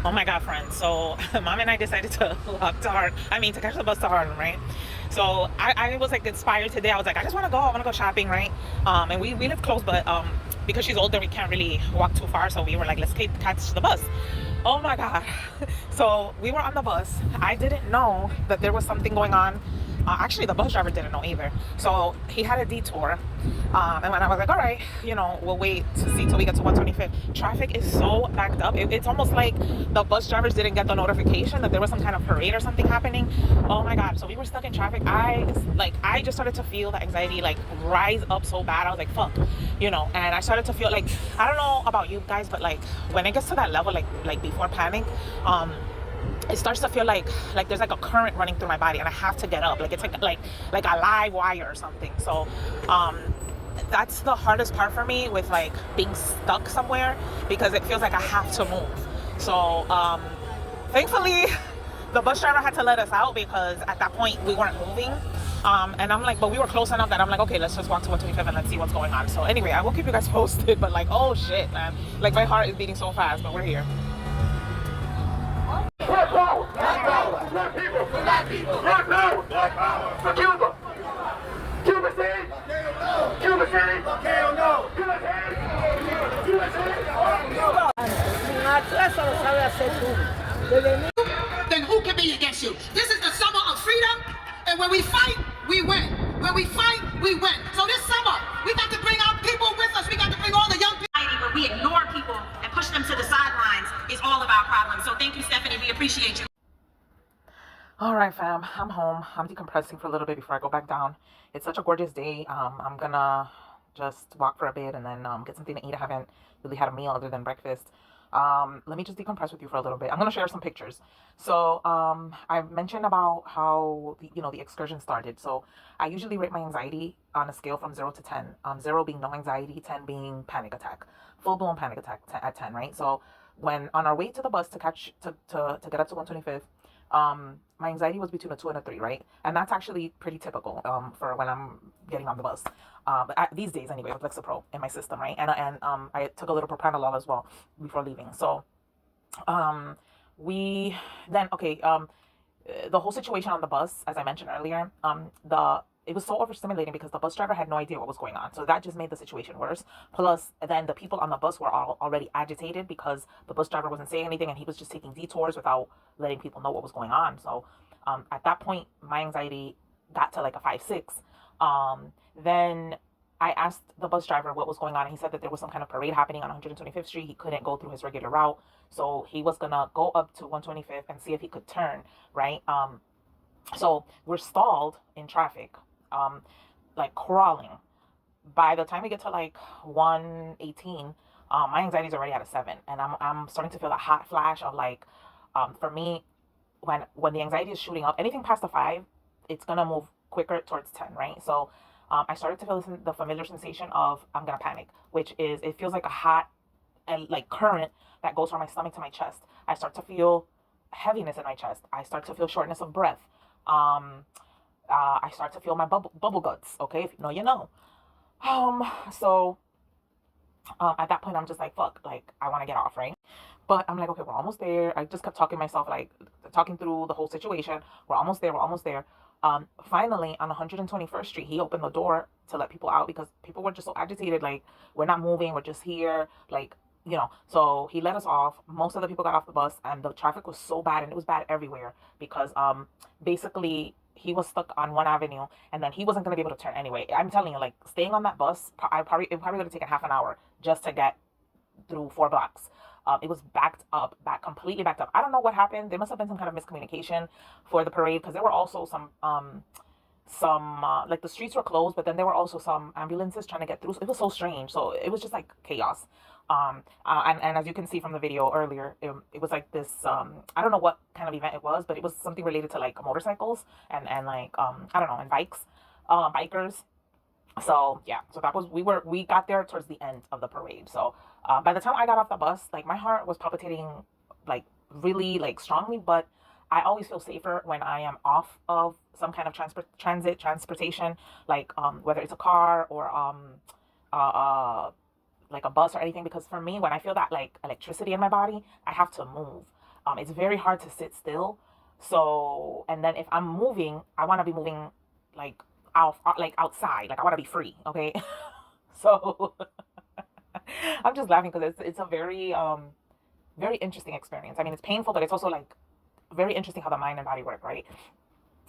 Oh my God, friends. So mom and I decided to walk to to catch the bus to Harlem, right? So I was like inspired today. I was like, I just want to go. I want to go shopping, right? And we live close, but because she's older, we can't really walk too far. So we were like, let's catch the bus. Oh my God. So we were on the bus. I didn't know that there was something going on. Actually, the bus driver didn't know either. So he had a detour. And when I was like, all right, we'll wait to see till we get to 125th. Traffic is so backed up. It's almost like the bus drivers didn't get the notification that there was some kind of parade or something happening. Oh my God. So we were stuck in traffic. I just started to feel the anxiety like rise up so bad. I was like, fuck, and I started to feel like, I don't know about you guys, but like when it gets to that level, like before panic, it starts to feel like there's like a current running through my body and I have to get up. Like it's like a live wire or something. So that's the hardest part for me with like being stuck somewhere, because it feels like I have to move. So thankfully the bus driver had to let us out, because at that point we weren't moving. And I'm like, but we were close enough that I'm like, okay, let's just walk to 125 and let's see what's going on. So anyway, I will keep you guys posted, but like, oh shit, man, like my heart is beating so fast, but we're here. Black power! Black power! Black people! Black people! Black power! Black power! For Cuba! Cuba City! Cuba City! Hell no! USA! USA! Then who can be against you? This is the summer of freedom, and when we fight, we win. When we fight, we win. So this summer, we got to bring our people with us. We got to bring all the young people. Where we ignore people and push them to the sidelines is all of our problems. So thank you, Stephanie. We appreciate you. All right, fam, I'm home. I'm decompressing for a little bit before I go back down. It's such a gorgeous day. I'm gonna just walk for a bit and then get something to eat. I haven't really had a meal other than breakfast. Let me just decompress with you for a little bit. I'm gonna share some pictures. So I mentioned about how the excursion started. So I usually rate my anxiety on a scale from 0 to 10. 0 being no anxiety, 10 being panic attack, full blown panic attack at 10. Right. So when on our way to the bus to get up to 125th, my anxiety was between a 2 and a 3, right? And that's actually pretty typical for when I'm getting on the bus. But these days anyway, with Lexapro in my system, right? And I took a little propranolol as well before leaving. So we then the whole situation on the bus, as I mentioned earlier, it was so overstimulating because the bus driver had no idea what was going on. So that just made the situation worse. Plus, then the people on the bus were already agitated because the bus driver wasn't saying anything and he was just taking detours without letting people know what was going on. So at that point, my anxiety got to like a 5-6. Then I asked the bus driver what was going on, and he said that there was some kind of parade happening on 125th Street. He couldn't go through his regular route, so he was gonna go up to 125th and see if he could turn, right? So we're stalled in traffic, like crawling. By the time we get to like 118, my anxiety is already at a 7, and I'm starting to feel a hot flash of like, for me, when the anxiety is shooting up, anything past the 5, it's gonna move quicker towards 10, right? So I started to feel the familiar sensation of I'm gonna panic, which is it feels like a hot and like current that goes from my stomach to my chest. I start to feel heaviness in my chest. I start to feel shortness of breath. I start to feel my bubble guts. Okay, if you know, you know. So at that point, I'm just like, fuck, like I want to get off, right? But I'm like, okay, we're almost there. I just kept talking myself, like talking through the whole situation. We're almost there. We're almost there. Finally, on 121st Street, he opened the door to let people out because people were just so agitated. Like, we're not moving. We're just here. Like, so he let us off. Most of the people got off the bus, and the traffic was so bad, and it was bad everywhere because basically he was stuck on one avenue, and then he wasn't going to be able to turn anyway. I'm telling you, like, staying on that bus, it probably would have taken half an hour just to get through 4 blocks. It was completely backed up. I don't know what happened. There must have been some kind of miscommunication for the parade, because there were also some like the streets were closed, but then there were also some ambulances trying to get through. So it was so strange. So it was just like chaos. And as you can see from the video earlier, it was like this, I don't know what kind of event it was, but it was something related to like motorcycles and like, I don't know, and bikers. So yeah, so that was, we got there towards the end of the parade. So by the time I got off the bus, like my heart was palpitating like really like strongly, but I always feel safer when I am off of some kind of transportation, like whether it's a car or uh, uh like a bus or anything, because for me, when I feel that like electricity in my body, I have to move. It's very hard to sit still. So, and then if I'm moving, I want to be moving like like outside. Like I want to be free. Okay. So I'm just laughing because it's a very interesting experience. I mean, it's painful, but it's also like very interesting how the mind and body work, right?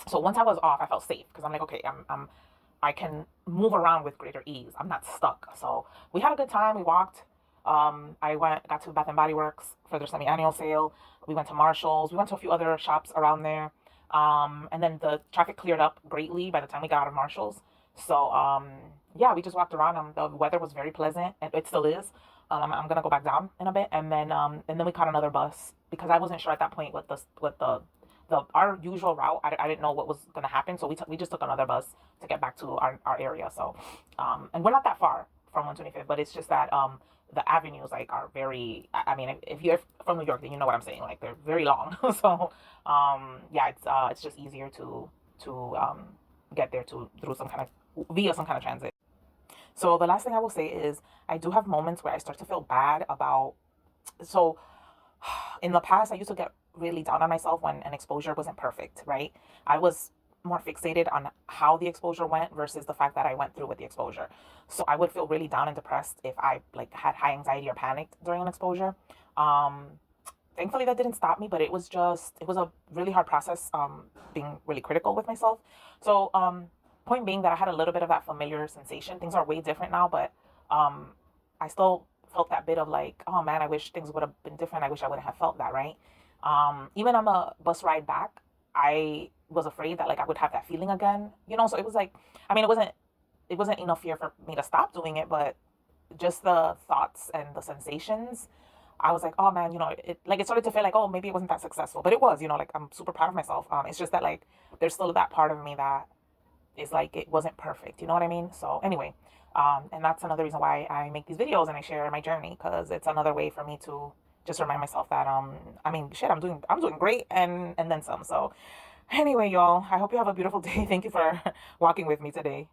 So once I was off, I felt safe because I'm like, okay, I can move around with greater ease. I'm not stuck. So we had a good time. We walked. Got to Bath and Body Works for their semi-annual sale. We went to Marshalls. We went to a few other shops around there. And then the traffic cleared up greatly by the time we got out of Marshalls. So yeah, we just walked around. The weather was very pleasant, and it still is. I'm gonna go back down in a bit, and then we caught another bus because I wasn't sure at that point what the our usual route. I didn't know what was gonna happen, so we just took another bus to get back to our area. So and we're not that far from 125th, but it's just that the avenues like are very. I mean, if you're from New York, then you know what I'm saying. Like they're very long. So yeah, it's just easier to get there through some kind of via some kind of transit. So the last thing I will say is I do have moments where I start to feel bad about. So in the past, I used to get really down on myself when an exposure wasn't perfect, right? I was more fixated on how the exposure went versus the fact that I went through with the exposure. So I would feel really down and depressed if I like had high anxiety or panicked during an exposure. Um, Thankfully that didn't stop me, but it was a really hard process, being really critical with myself. So point being that I had a little bit of that familiar sensation. Things are way different now, but I still felt that bit of like, oh man, I wish things would have been different. I wish I wouldn't have felt that, right? Even on the bus ride back, I was afraid that like I would have that feeling again, so it was like, I mean, it wasn't enough fear for me to stop doing it, but just the thoughts and the sensations, I was like, oh man, it started to feel like, oh, maybe it wasn't that successful, but it was, like I'm super proud of myself. It's just that like there's still that part of me that is like it wasn't perfect, you know what I mean? So anyway, and that's another reason why I make these videos and I share my journey, because it's another way for me to just remind myself that I mean, shit, I'm doing great and then some. So anyway, y'all, I hope you have a beautiful day. Thank you for walking with me today.